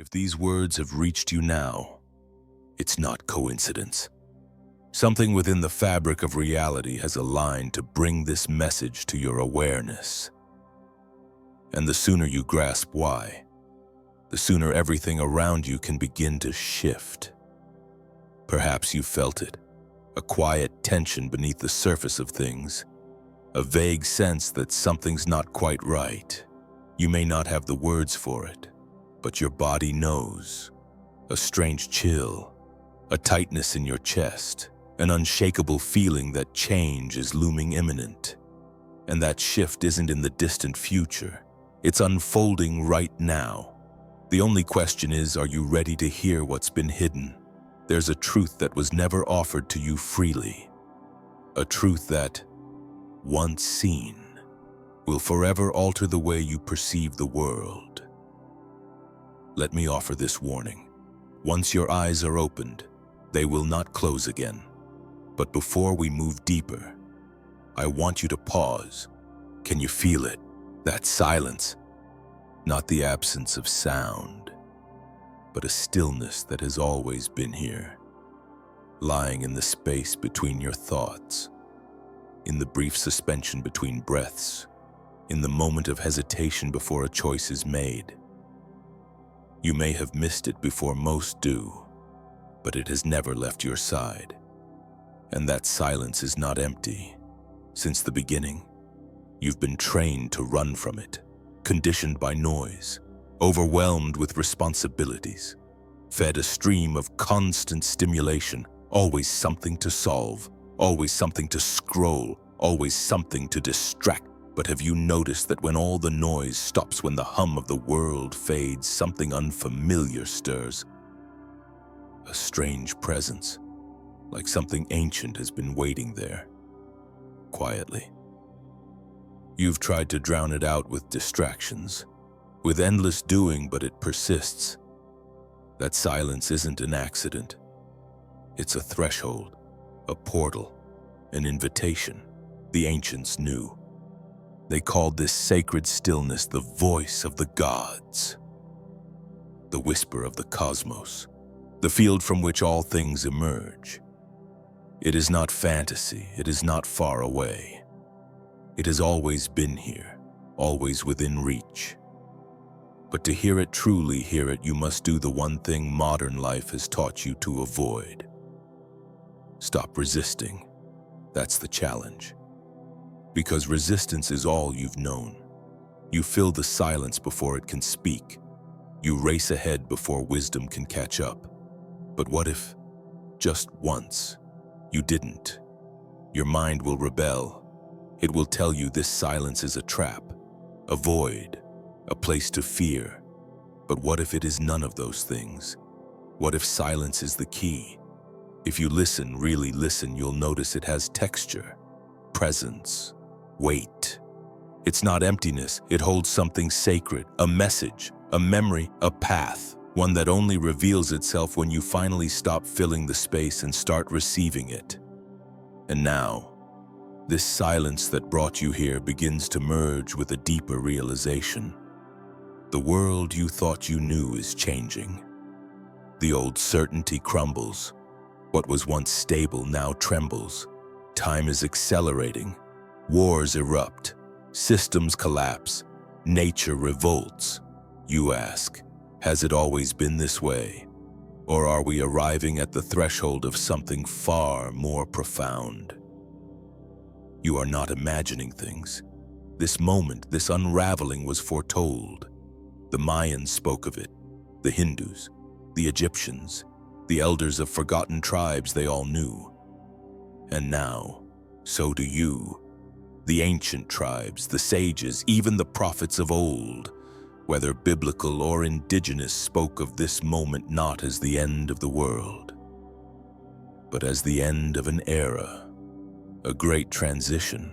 If these words have reached you now, it's not coincidence. Something within the fabric of reality has aligned to bring this message to your awareness. And the sooner you grasp why, the sooner everything around you can begin to shift. Perhaps you felt it, a quiet tension beneath the surface of things, a vague sense that something's not quite right. You may not have the words for it, but your body knows. A strange chill, a tightness in your chest, an unshakable feeling that change is looming imminent. And that shift isn't in the distant future. It's unfolding right now. The only question is, are you ready to hear what's been hidden? There's a truth that was never offered to you freely. A truth that, once seen, will forever alter the way you perceive the world. Let me offer this warning. Once your eyes are opened, they will not close again. But before we move deeper, I want you to pause. Can you feel it? That silence. Not the absence of sound, but a stillness that has always been here, lying in the space between your thoughts, in the brief suspension between breaths, in the moment of hesitation before a choice is made. You may have missed it before most do, but it has never left your side. And that silence is not empty. Since the beginning, you've been trained to run from it, conditioned by noise, overwhelmed with responsibilities, fed a stream of constant stimulation, always something to solve, always something to scroll, always something to distract. But have you noticed that when all the noise stops, when the hum of the world fades, something unfamiliar stirs? A strange presence, like something ancient has been waiting there, quietly. You've tried to drown it out with distractions, with endless doing, but it persists. That silence isn't an accident. It's a threshold, a portal, an invitation. The ancients knew. They called this sacred stillness the voice of the gods, the whisper of the cosmos, the field from which all things emerge. It is not fantasy, it is not far away. It has always been here, always within reach. But to hear it, truly hear it, you must do the one thing modern life has taught you to avoid. Stop resisting. That's the challenge. Because resistance is all you've known. You fill the silence before it can speak. You race ahead before wisdom can catch up. But what if, just once, you didn't? Your mind will rebel. It will tell you this silence is a trap, a void, a place to fear. But what if it is none of those things? What if silence is the key? If you listen, really listen, you'll notice it has texture, presence, weight. It's not emptiness, it holds something sacred, a message, a memory, a path, one that only reveals itself when you finally stop filling the space and start receiving it. And now, this silence that brought you here begins to merge with a deeper realization. The world you thought you knew is changing. The old certainty crumbles. What was once stable now trembles. Time is accelerating. Wars erupt, systems collapse, nature revolts. You ask, has it always been this way? Or are we arriving at the threshold of something far more profound? You are not imagining things. This moment, this unraveling was foretold. The Mayans spoke of it, the Hindus, the Egyptians, the elders of forgotten tribes, they all knew. And now, so do you. The ancient tribes, the sages, even the prophets of old, whether biblical or indigenous, spoke of this moment not as the end of the world, but as the end of an era, a great transition,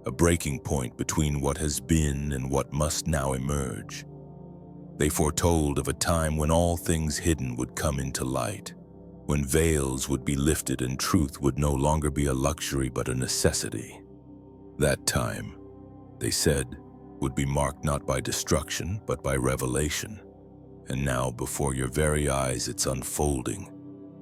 a breaking point between what has been and what must now emerge. They foretold of a time when all things hidden would come into light, when veils would be lifted and truth would no longer be a luxury but a necessity. That time, they said, would be marked not by destruction but by revelation. And now, before your very eyes, it's unfolding.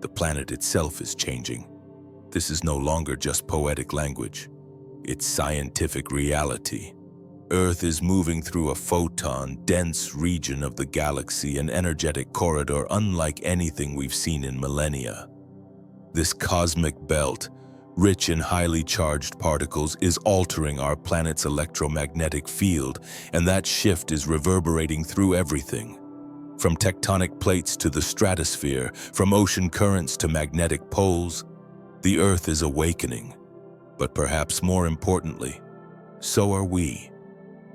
The planet itself is changing. This is no longer just poetic language. It's scientific reality. Earth is moving through a photon-dense region of the galaxy, an energetic corridor unlike anything we've seen in millennia. This cosmic belt, rich in highly charged particles, is altering our planet's electromagnetic field, and that shift is reverberating through everything. From tectonic plates to the stratosphere, from ocean currents to magnetic poles, the Earth is awakening. But perhaps more importantly, so are we.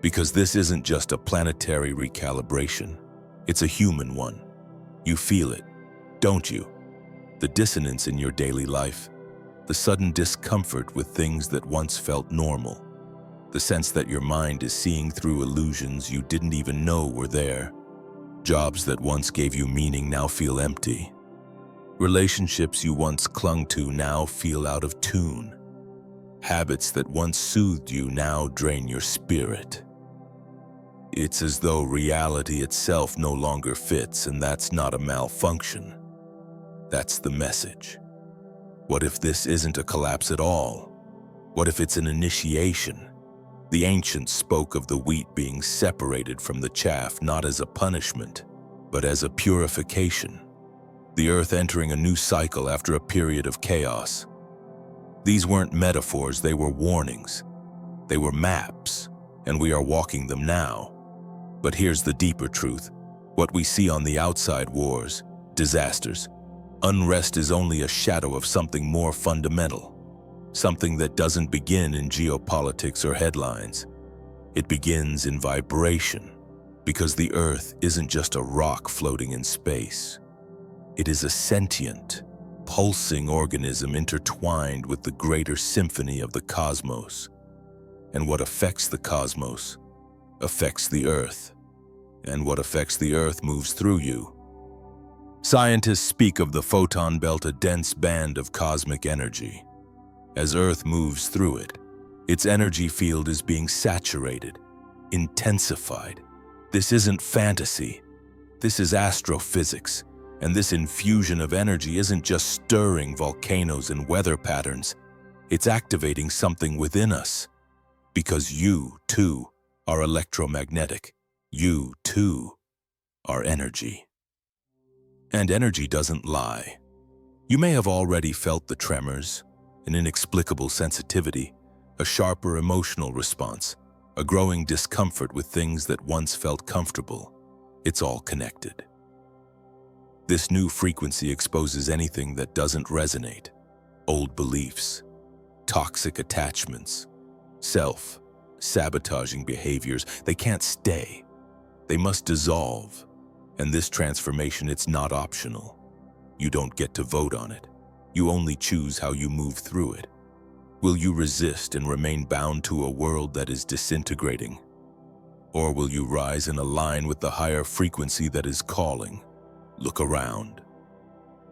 Because this isn't just a planetary recalibration, it's a human one. You feel it, don't you? The dissonance in your daily life, the sudden discomfort with things that once felt normal, the sense that your mind is seeing through illusions you didn't even know were there. Jobs that once gave you meaning now feel empty. Relationships you once clung to now feel out of tune. Habits that once soothed you now drain your spirit. It's as though reality itself no longer fits, and that's not a malfunction. That's the message. What if this isn't a collapse at all? What if it's an initiation? The ancients spoke of the wheat being separated from the chaff not as a punishment, but as a purification. The earth entering a new cycle after a period of chaos. These weren't metaphors, they were warnings. They were maps, and we are walking them now. But here's the deeper truth. What we see on the outside, wars, disasters, unrest, is only a shadow of something more fundamental. Something that doesn't begin in geopolitics or headlines. It begins in vibration, because the earth isn't just a rock floating in space. It is a sentient, pulsing organism intertwined with the greater symphony of the cosmos. And what affects the cosmos affects the earth. And what affects the earth moves through you. Scientists speak of the photon belt, a dense band of cosmic energy. As Earth moves through it, its energy field is being saturated, intensified. This isn't fantasy. This is astrophysics. And this infusion of energy isn't just stirring volcanoes and weather patterns. It's activating something within us. Because you, too, are electromagnetic. You, too, are energy. And energy doesn't lie. You may have already felt the tremors, an inexplicable sensitivity, a sharper emotional response, a growing discomfort with things that once felt comfortable. It's all connected. This new frequency exposes anything that doesn't resonate. Old beliefs, toxic attachments, self-sabotaging behaviors. They can't stay. They must dissolve. And this transformation, it's not optional. You don't get to vote on it. You only choose how you move through it. Will you resist and remain bound to a world that is disintegrating? Or will you rise and align with the higher frequency that is calling? Look around.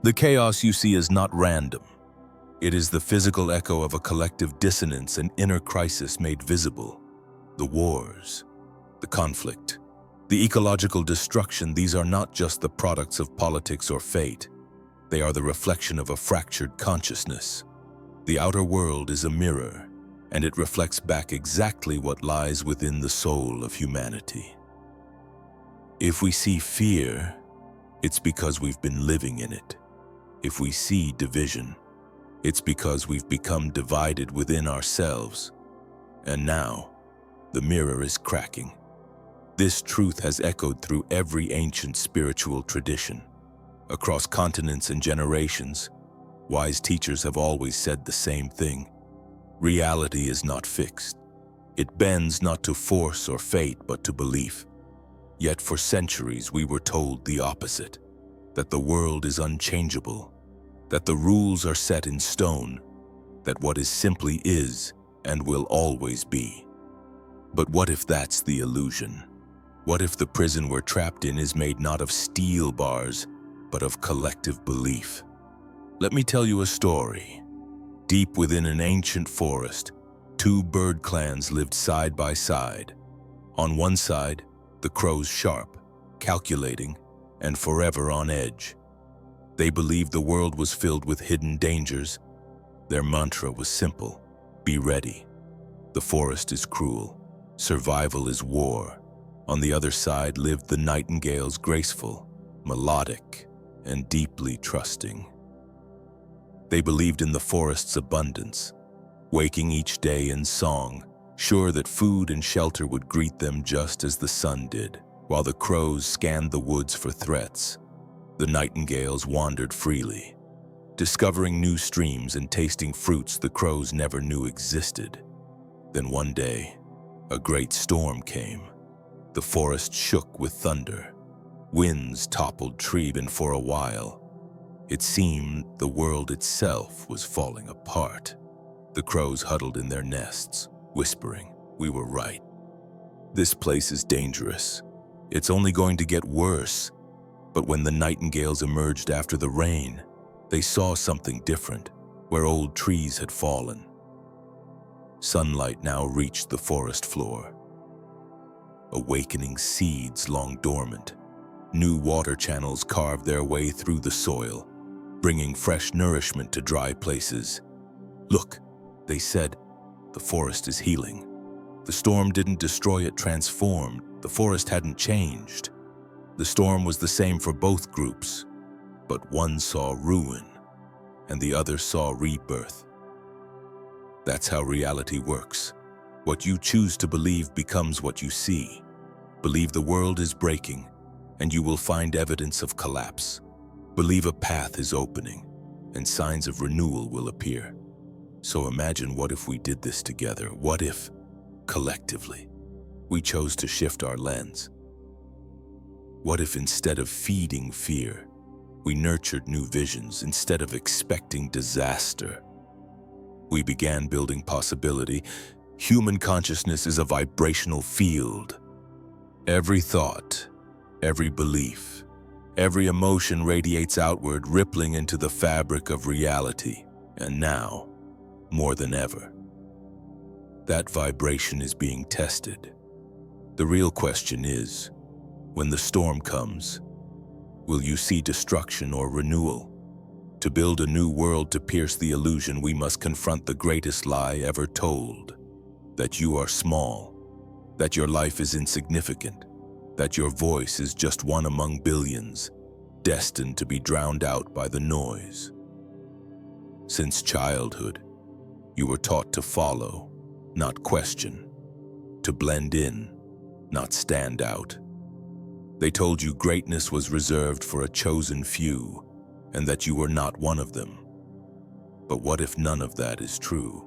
The chaos you see is not random. It is the physical echo of a collective dissonance, an inner crisis made visible. The wars, the conflict, the ecological destruction, these are not just the products of politics or fate. They are the reflection of a fractured consciousness. The outer world is a mirror, and it reflects back exactly what lies within the soul of humanity. If we see fear, it's because we've been living in it. If we see division, it's because we've become divided within ourselves. And now, the mirror is cracking. This truth has echoed through every ancient spiritual tradition. Across continents and generations, wise teachers have always said the same thing. Reality is not fixed. It bends not to force or fate, but to belief. Yet for centuries we were told the opposite, that the world is unchangeable, that the rules are set in stone, that what is simply is and will always be. But what if that's the illusion? What if the prison we're trapped in is made not of steel bars, but of collective belief? Let me tell you a story. Deep within an ancient forest, two bird clans lived side by side. On one side, the crows sharp, calculating, and forever on edge. They believed the world was filled with hidden dangers. Their mantra was simple: be ready. The forest is cruel. Survival is war. On the other side lived the nightingales, graceful, melodic, and deeply trusting. They believed in the forest's abundance, waking each day in song, sure that food and shelter would greet them just as the sun did. While the crows scanned the woods for threats, the nightingales wandered freely, discovering new streams and tasting fruits the crows never knew existed. Then one day, a great storm came. The forest shook with thunder. Winds toppled trees, and for a while, it seemed the world itself was falling apart. The crows huddled in their nests, whispering, "We were right. This place is dangerous. It's only going to get worse." But when the nightingales emerged after the rain, they saw something different, where old trees had fallen. Sunlight now reached the forest floor, awakening seeds long dormant. New water channels carved their way through the soil, bringing fresh nourishment to dry places. "Look," they said, "the forest is healing." The storm didn't destroy it, transformed. The forest hadn't changed. The storm was the same for both groups, but one saw ruin and the other saw rebirth. That's how reality works. What you choose to believe becomes what you see. Believe the world is breaking, and you will find evidence of collapse. Believe a path is opening, and signs of renewal will appear. So imagine, what if we did this together? What if, collectively, we chose to shift our lens? What if instead of feeding fear, we nurtured new visions? Instead of expecting disaster, we began building possibility. Human consciousness is a vibrational field. Every thought, every belief, every emotion radiates outward, rippling into the fabric of reality. And now, more than ever, that vibration is being tested. The real question is, when the storm comes, will you see destruction or renewal? To build a new world, to pierce the illusion, we must confront the greatest lie ever told: that you are small, that your life is insignificant, that your voice is just one among billions, destined to be drowned out by the noise. Since childhood, you were taught to follow, not question, to blend in, not stand out. They told you greatness was reserved for a chosen few, and that you were not one of them. But what if none of that is true?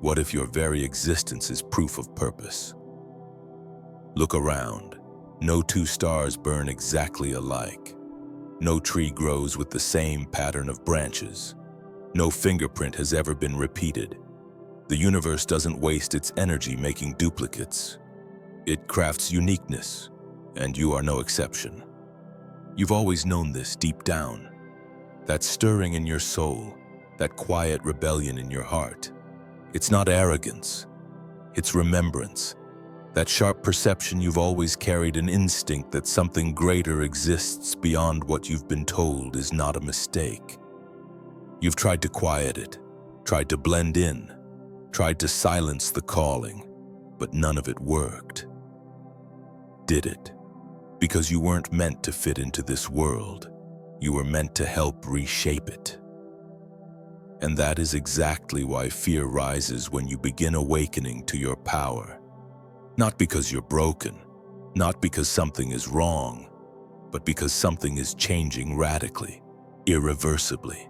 What if your very existence is proof of purpose? Look around. No two stars burn exactly alike. No tree grows with the same pattern of branches. No fingerprint has ever been repeated. The universe doesn't waste its energy making duplicates. It crafts uniqueness, and you are no exception. You've always known this deep down. That stirring in your soul, that quiet rebellion in your heart. It's not arrogance, it's remembrance. That sharp perception you've always carried, an instinct that something greater exists beyond what you've been told, is not a mistake. You've tried to quiet it, tried to blend in, tried to silence the calling, but none of it worked. Did it? Because you weren't meant to fit into this world. You were meant to help reshape it. And that is exactly why fear rises when you begin awakening to your power. Not because you're broken, not because something is wrong, but because something is changing radically, irreversibly.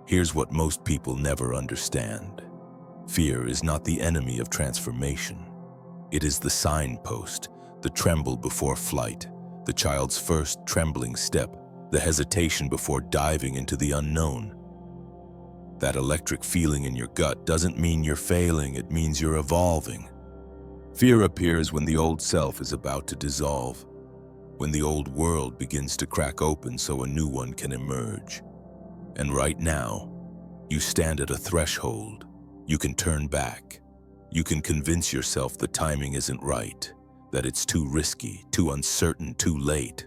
Here's what most people never understand. Fear is not the enemy of transformation. It is the signpost, the tremble before flight, the child's first trembling step, the hesitation before diving into the unknown. That electric feeling in your gut doesn't mean you're failing, it means you're evolving. Fear appears when the old self is about to dissolve, when the old world begins to crack open so a new one can emerge. And right now, you stand at a threshold. You can turn back. You can convince yourself the timing isn't right, that it's too risky, too uncertain, too late.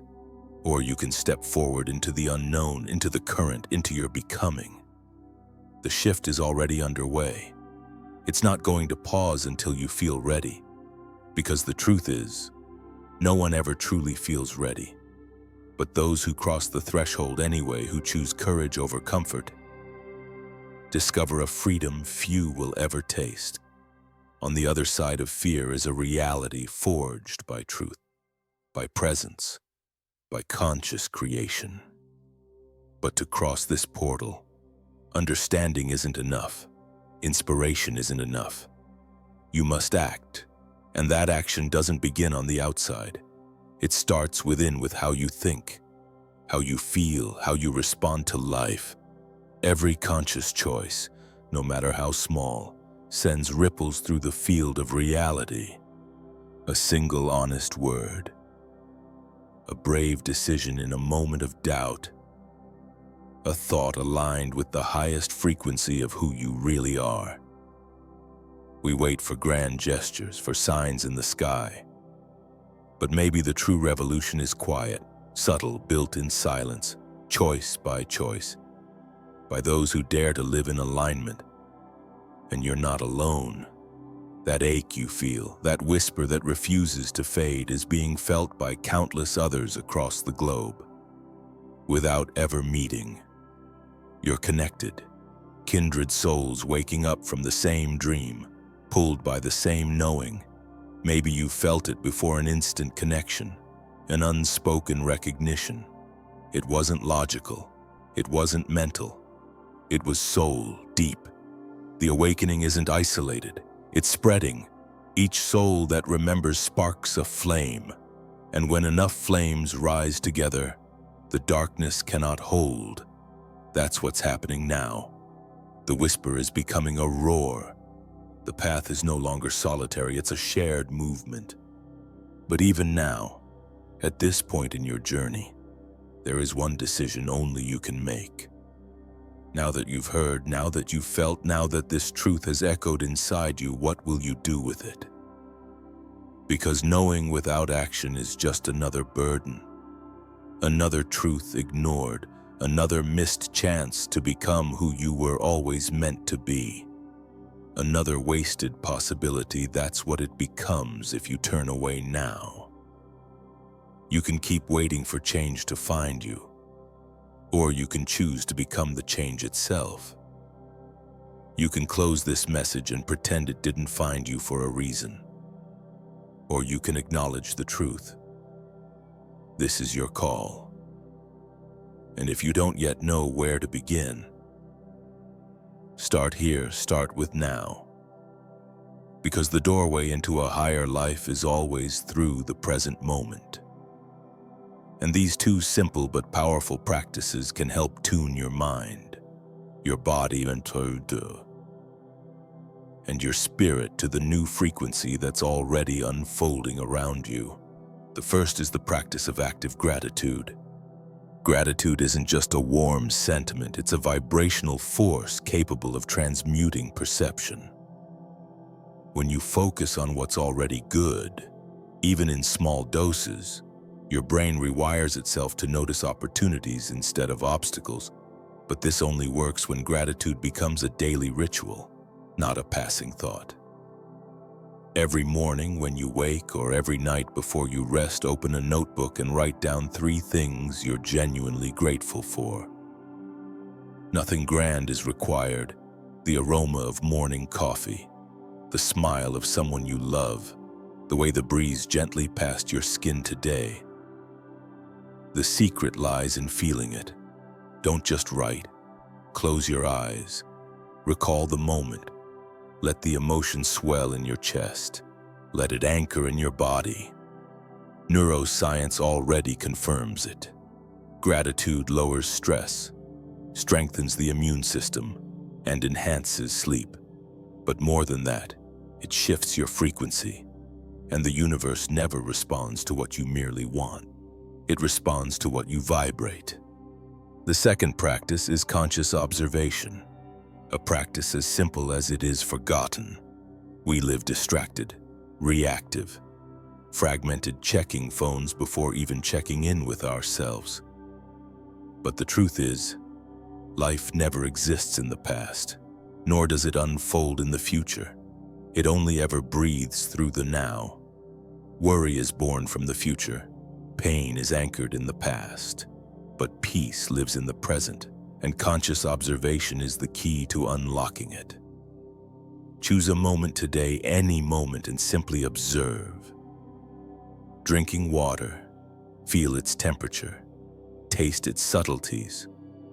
Or you can step forward into the unknown, into the current, into your becoming. The shift is already underway. It's not going to pause until you feel ready, because the truth is, no one ever truly feels ready. But those who cross the threshold anyway, who choose courage over comfort, discover a freedom few will ever taste. On the other side of fear is a reality forged by truth, by presence, by conscious creation. But to cross this portal, understanding isn't enough. Inspiration isn't enough. You must act, and that action doesn't begin on the outside. It starts within, with how you think, how you feel, how you respond to life. Every conscious choice, no matter how small, sends ripples through the field of reality. A single honest word, a brave decision in a moment of doubt, a thought aligned with the highest frequency of who you really are. We wait for grand gestures, for signs in the sky. But maybe the true revolution is quiet, subtle, built in silence, choice, by those who dare to live in alignment. And you're not alone. That ache you feel, that whisper that refuses to fade, is being felt by countless others across the globe. Without ever meeting, you're connected, kindred souls waking up from the same dream, pulled by the same knowing. Maybe you felt it before, an instant connection, an unspoken recognition. It wasn't logical, it wasn't mental, it was soul deep. The awakening isn't isolated, it's spreading. Each soul that remembers sparks a flame, and when enough flames rise together, the darkness cannot hold. That's what's happening now. The whisper is becoming a roar. The path is no longer solitary, it's a shared movement. But even now, at this point in your journey, there is one decision only you can make. Now that you've heard, now that you've felt, now that this truth has echoed inside you, what will you do with it? Because knowing without action is just another burden, another truth ignored, another missed chance to become who you were always meant to be. Another wasted possibility. That's what it becomes if you turn away now. You can keep waiting for change to find you, or you can choose to become the change itself. You can close this message and pretend it didn't find you for a reason, or you can acknowledge the truth. This is your call. And if you don't yet know where to begin, start here, start with now. Because the doorway into a higher life is always through the present moment. And these two simple but powerful practices can help tune your mind, your body, and your spirit to the new frequency that's already unfolding around you. The first is the practice of active gratitude. Gratitude isn't just a warm sentiment, it's a vibrational force capable of transmuting perception. When you focus on what's already good, even in small doses, your brain rewires itself to notice opportunities instead of obstacles. But this only works when gratitude becomes a daily ritual, not a passing thought. Every morning when you wake, or every night before you rest, open a notebook and write down 3 things you're genuinely grateful for. Nothing grand is required. The aroma of morning coffee, the smile of someone you love, the way the breeze gently passed your skin today. The secret lies in feeling it. Don't just write. Close your eyes. Recall the moment. Let the emotion swell in your chest. Let it anchor in your body. Neuroscience already confirms it. Gratitude lowers stress, strengthens the immune system, and enhances sleep. But more than that, it shifts your frequency. And the universe never responds to what you merely want. It responds to what you vibrate. The second practice is conscious observation, a practice as simple as it is forgotten. We live distracted, reactive, fragmented checking phones before even checking in with ourselves. But the truth is, life never exists in the past, nor does it unfold in the future. It only ever breathes through the now. Worry is born from the future. Pain is anchored in the past. But peace lives in the present, and conscious observation is the key to unlocking it. Choose a moment today, any moment, and simply observe. Drinking water, feel its temperature, taste its subtleties.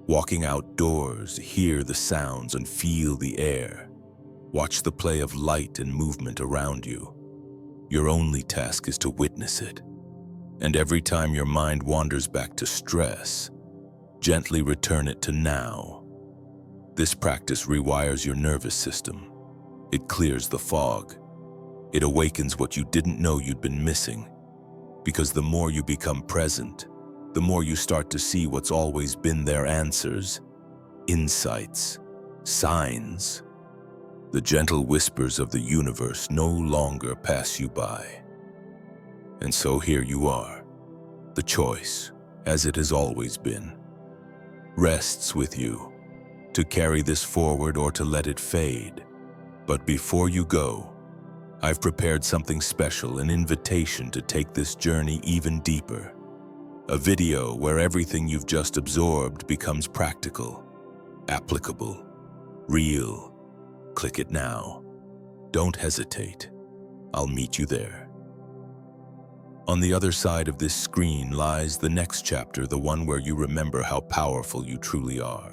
Walking outdoors, hear the sounds and feel the air. Watch the play of light and movement around you. Your only task is to witness it. And every time your mind wanders back to stress, gently return it to now. This practice rewires your nervous system. It clears the fog. It awakens what you didn't know you'd been missing. Because the more you become present, the more you start to see what's always been there: answers, insights, signs. The gentle whispers of the universe no longer pass you by. And so here you are. The choice, as it has always been, rests with you, to carry this forward or to let it fade. But before you go, I've prepared something special, an invitation to take this journey even deeper. A video where everything you've just absorbed becomes practical, applicable, real. Click it now. Don't hesitate. I'll meet you there. On the other side of this screen lies the next chapter, the one where you remember how powerful you truly are.